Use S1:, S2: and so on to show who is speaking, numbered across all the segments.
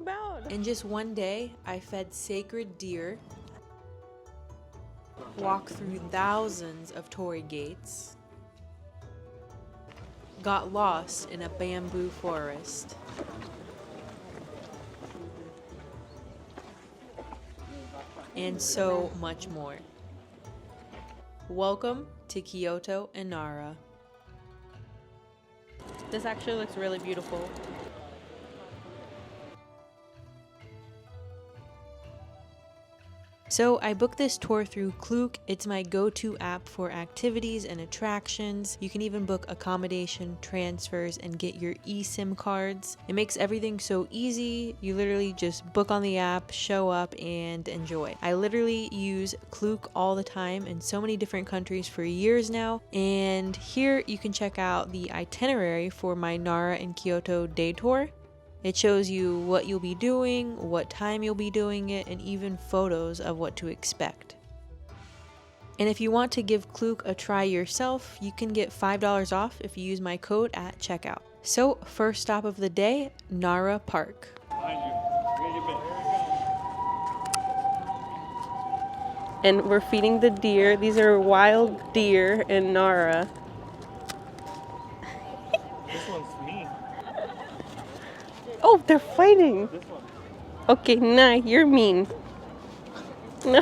S1: bowed.
S2: In just one day, I fed sacred deer, walked through thousands of Torii gates, got lost in a bamboo forest, and so much more. Welcome to Kyoto and Nara.
S1: This actually looks really beautiful.
S2: So I booked this tour through Klook. It's my go-to app for activities and attractions. You can even book accommodation, transfers, and get your eSIM cards. It makes everything so easy. You literally just book on the app, show up, and enjoy. I literally use Klook all the time in so many different countries for years now. And here you can check out the itinerary for my Nara and Kyoto day tour. It shows you what you'll be doing, what time you'll be doing it, and even photos of what to expect. And if you want to give Klook a try yourself, you can get $5 off if you use my code at checkout. So, first stop of the day, Nara Park.
S1: And we're feeding the deer. These are wild deer in Nara.
S3: This one's me.
S1: Oh, they're fighting.
S3: This one.
S1: Okay, nah, you're mean. No.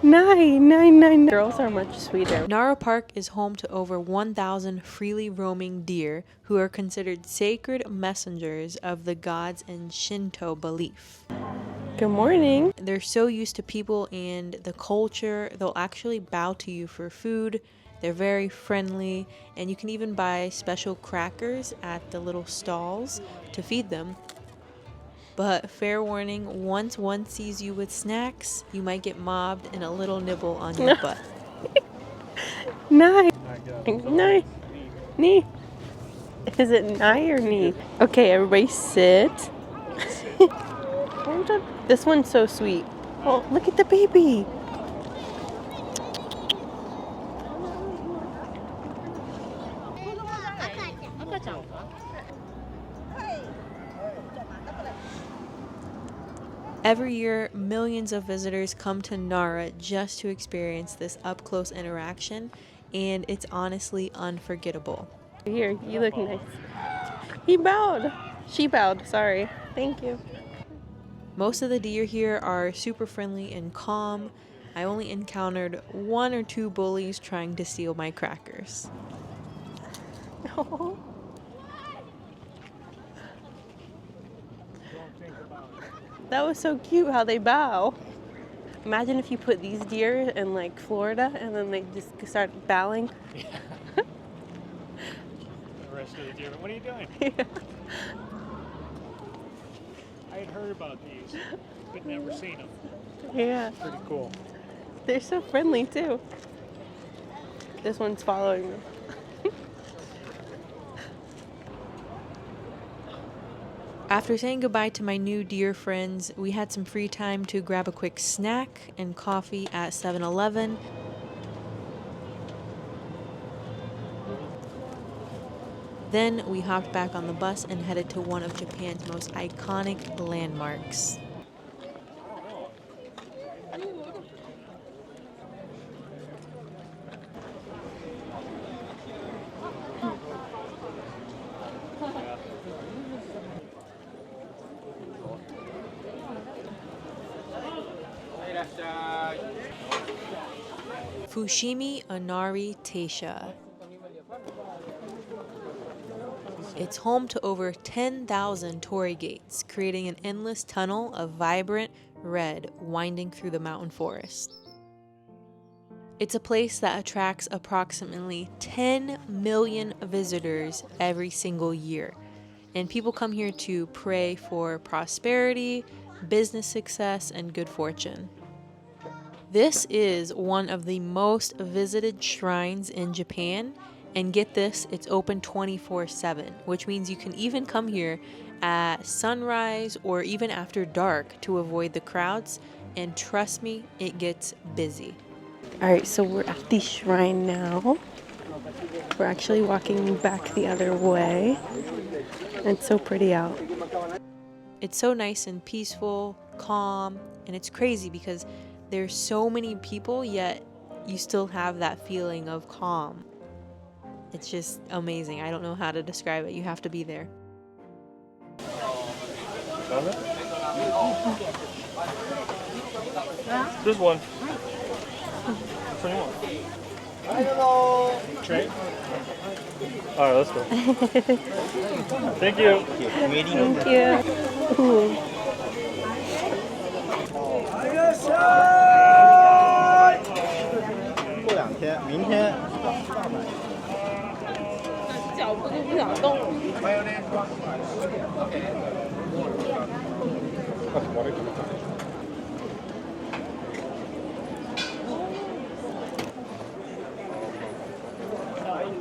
S1: Nine. Girls are much sweeter.
S2: Nara Park is home to over 1,000 freely roaming deer who are considered sacred messengers of the gods in Shinto belief.
S1: Good morning.
S2: They're so used to people and the culture, they'll actually bow to you for food. They're very friendly, and you can even buy special crackers at the little stalls to feed them. But fair warning, once one sees you with snacks, you might get mobbed and a little nibble on your butt.
S1: Nine. Knee. Is it nigh or knee? Okay, everybody sit. This one's so sweet. Oh, look at the baby.
S2: Every year, millions of visitors come to Nara just to experience this up-close interaction, and it's honestly unforgettable.
S1: Here, you look nice. He bowed. She bowed, sorry. Thank you.
S2: Most of the deer here are super friendly and calm. I only encountered 1 or 2 bullies trying to steal my crackers.
S1: Oh. That was so cute how they bow. Imagine if you put these deer in like Florida and then they just start bowing.
S3: Yeah. The rest of the deer, what are you doing?
S1: Yeah.
S3: I had heard about these, but never seen them.
S1: Yeah.
S3: Pretty cool.
S1: They're so friendly too. This one's following them.
S2: After saying goodbye to my new deer friends, we had some free time to grab a quick snack and coffee at 7-Eleven. Then we hopped back on the bus and headed to one of Japan's most iconic landmarks. Fushimi Inari Taisha. It's home to over 10,000 Torii gates, creating an endless tunnel of vibrant red winding through the mountain forest. It's a place that attracts approximately 10 million visitors every single year, and people come here to pray for prosperity, business success, and good fortune. This is one of the most visited shrines in Japan, and get this, it's open 24/7, which means you can even come here at sunrise or even after dark to avoid the crowds, and trust me, it gets busy.
S1: Alright, so we're at the shrine now. We're actually walking back the other way. It's so pretty out.
S2: It's so nice and peaceful, calm, and it's crazy because there's so many people, yet you still have that feeling of calm. It's just amazing. I don't know how to describe it. You have to be there.
S3: This one. Hello. Tray? Alright, let's go. Thank you.
S1: Thank you. Ooh.
S4: 过2天，明天。
S1: 脚步都不想动了。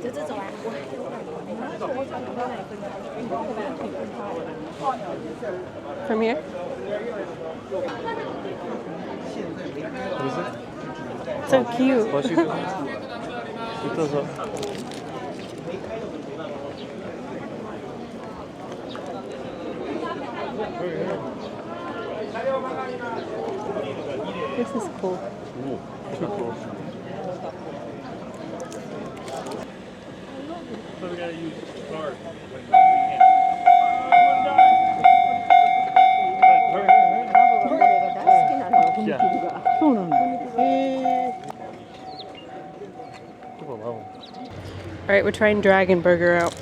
S1: 就这种啊。From here? So cute. This is cool.
S3: Too cool. So we gotta use guard.
S1: Alright, we're trying Dragon Burger out.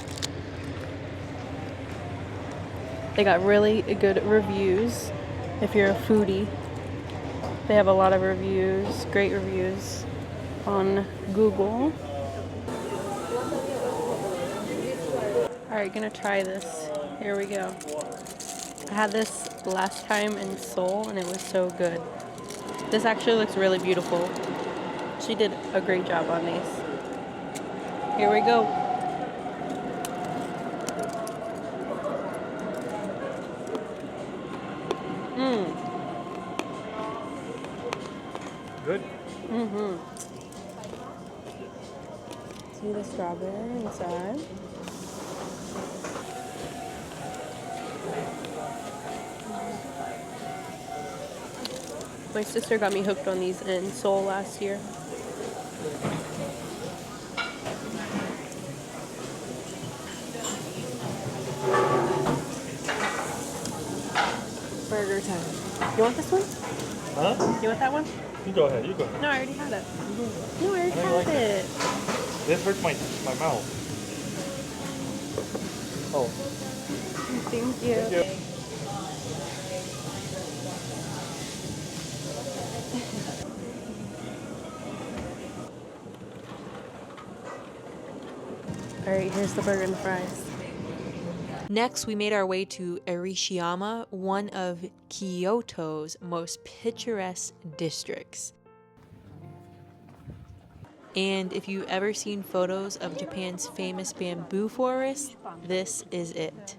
S1: They got really good reviews if you're a foodie. They have a lot of reviews, great reviews on Google. Alright, gonna try this. Here we go. I had this last time in Seoul and it was so good. This actually looks really beautiful. She did a great job on these. Here we go.
S3: Good?
S1: Mm-hmm. See the strawberry inside. My sister got me hooked on these in Seoul last year. Burger time. You want this one?
S3: Huh?
S1: You want that one?
S3: You go ahead, you go ahead.
S1: No, I already had it. No, I already
S3: don't
S1: had
S3: like
S1: it.
S3: This hurts my mouth. Oh.
S1: Thank you.
S3: Thank you.
S1: Alright, here's the burger and the fries.
S2: Next, we made our way to Arashiyama, one of Kyoto's most picturesque districts. And if you've ever seen photos of Japan's famous bamboo forest, this is it.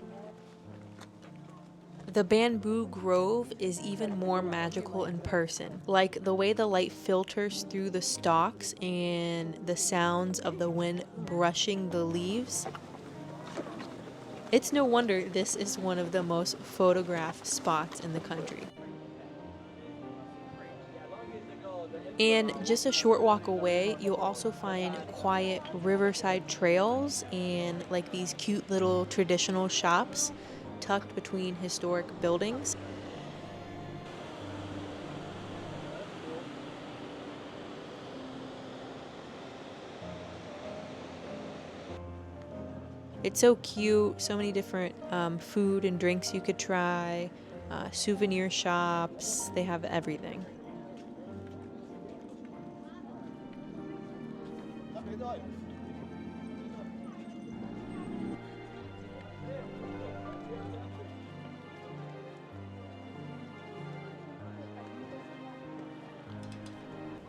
S2: The bamboo grove is even more magical in person, like the way the light filters through the stalks and the sounds of the wind brushing the leaves. It's no wonder this is one of the most photographed spots in the country. And just a short walk away, you'll also find quiet riverside trails and like these cute little traditional shops tucked between historic buildings. It's so cute, so many different food and drinks you could try, souvenir shops, they have everything.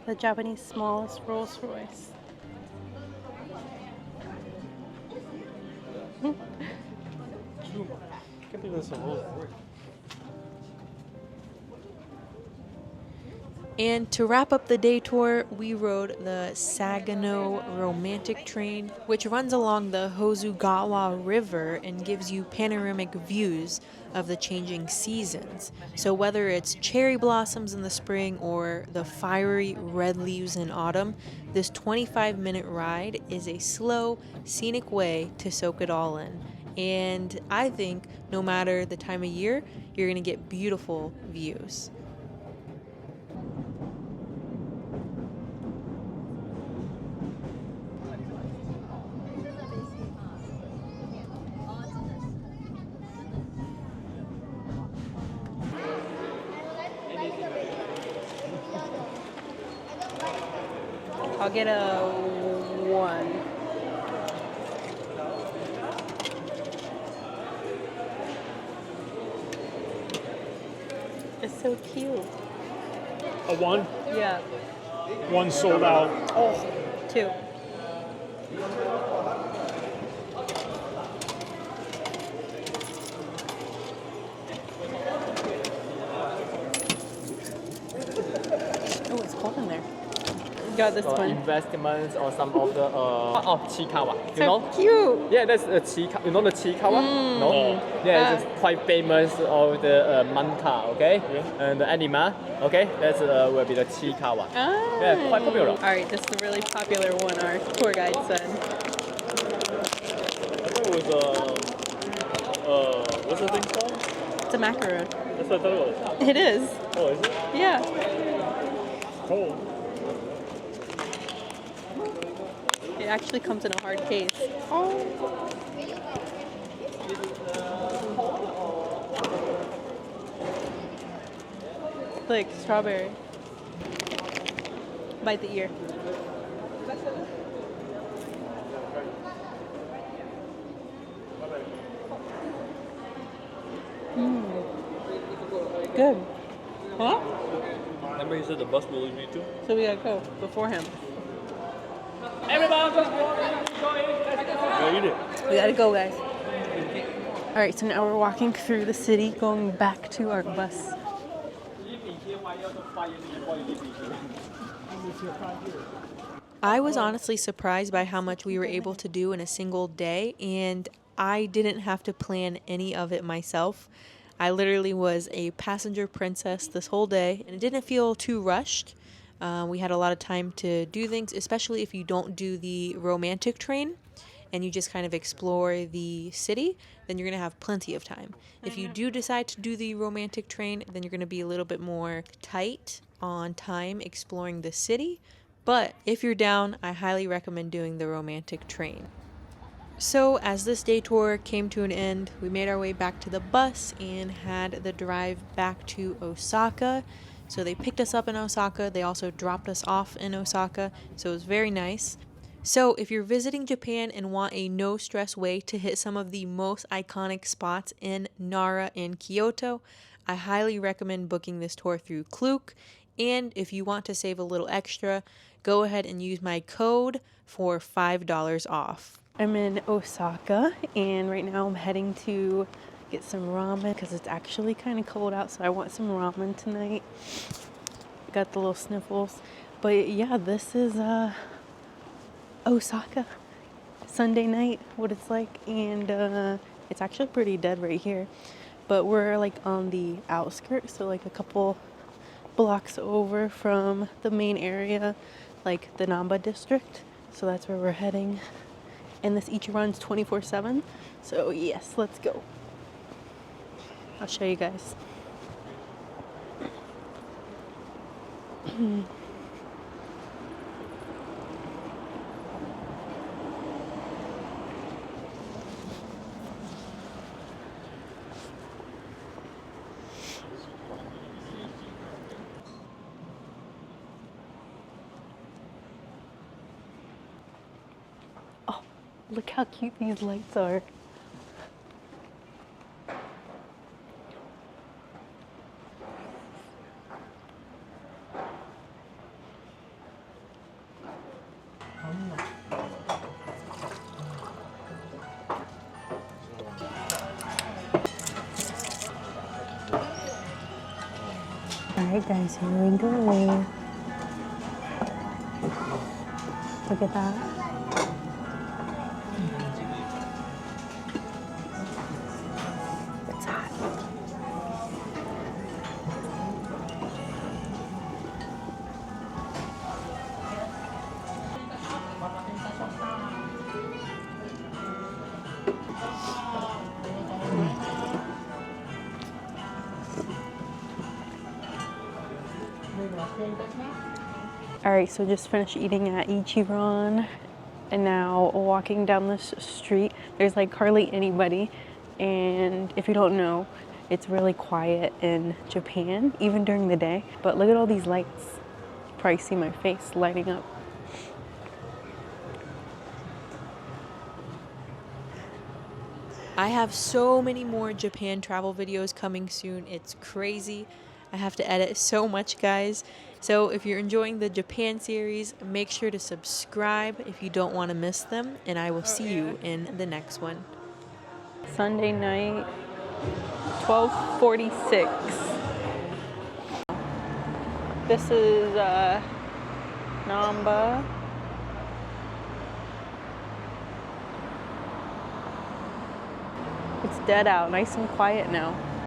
S1: The Japanese smallest Rolls Royce.
S3: I can't believe that's a whole.
S2: And to wrap up the day tour, we rode the Sagano Romantic Train, which runs along the Hozugawa River and gives you panoramic views of the changing seasons. So whether it's cherry blossoms in the spring or the fiery red leaves in autumn, this 25-minute ride is a slow, scenic way to soak it all in. And I think no matter the time of year, you're going to get beautiful views.
S1: I'll get a 1. It's so cute.
S3: A 1?
S1: Yeah.
S3: 1 sold out.
S1: Oh, 2. Oh, it's cold in there. Got this one.
S4: Investments or some of the Chikawa. You
S1: So
S4: know?
S1: cute.
S4: Yeah, that's a Chikawa. You know the Chikawa? No? Yeah, it's quite famous of the manta, okay?
S3: Yeah.
S4: And the anima, okay? That's will be the Chikawa.
S1: Ah.
S4: Yeah, quite popular.
S1: All right, this is a really popular one, our tour guide said.
S3: I thought it was what's the thing called?
S1: It's a macaron.
S3: That's what I thought it was.
S1: It is.
S3: Oh, is it?
S1: Yeah.
S3: Cold.
S1: It actually comes in a hard case. Oh. Like strawberry. Bite the ear. Good. Huh?
S3: Remember you said the bus will leave me too?
S1: So we gotta go before him.
S3: Everybody, go eat it.
S1: We gotta go, guys. All right, so now we're walking through the city, going back to our bus.
S2: I was honestly surprised by how much we were able to do in a single day, and I didn't have to plan any of it myself. I literally was a passenger princess this whole day, and it didn't feel too rushed. We had a lot of time to do things, especially if you don't do the romantic train and you just kind of explore the city, then you're going to have plenty of time. If you do decide to do the romantic train, then you're going to be a little bit more tight on time exploring the city. But if you're down, I highly recommend doing the romantic train. So as this day tour came to an end, we made our way back to the bus and had the drive back to Osaka. So they picked us up in Osaka. They also dropped us off in Osaka. So it was very nice. So if you're visiting Japan and want a no-stress way to hit some of the most iconic spots in Nara and Kyoto, I highly recommend booking this tour through Klook. And if you want to save a little extra, go ahead and use my code for $5 off.
S1: I'm in Osaka, and right now I'm heading to get some ramen because it's actually kind of cold out, so I want some ramen tonight. Got the little sniffles. But yeah, this is Osaka Sunday night, what it's like, and it's actually pretty dead right here, but we're like on the outskirts, so like a couple blocks over from the main area, like the Namba district, so that's where we're heading, and this each runs 24/7, so yes, let's go. I'll show you guys. Look how cute these lights are. Alright guys, here we go. Look at that. It's hot. Alright, so just finished eating at Ichiran and now walking down this street. There's like hardly anybody, and if you don't know, it's really quiet in Japan, even during the day. But look at all these lights. You probably see my face lighting up.
S2: I have so many more Japan travel videos coming soon. It's crazy. I have to edit so much, guys. So if you're enjoying the Japan series, make sure to subscribe if you don't want to miss them, and I will see you in the next one.
S1: Sunday night, 12:46. This is Namba. It's dead out, nice and quiet now.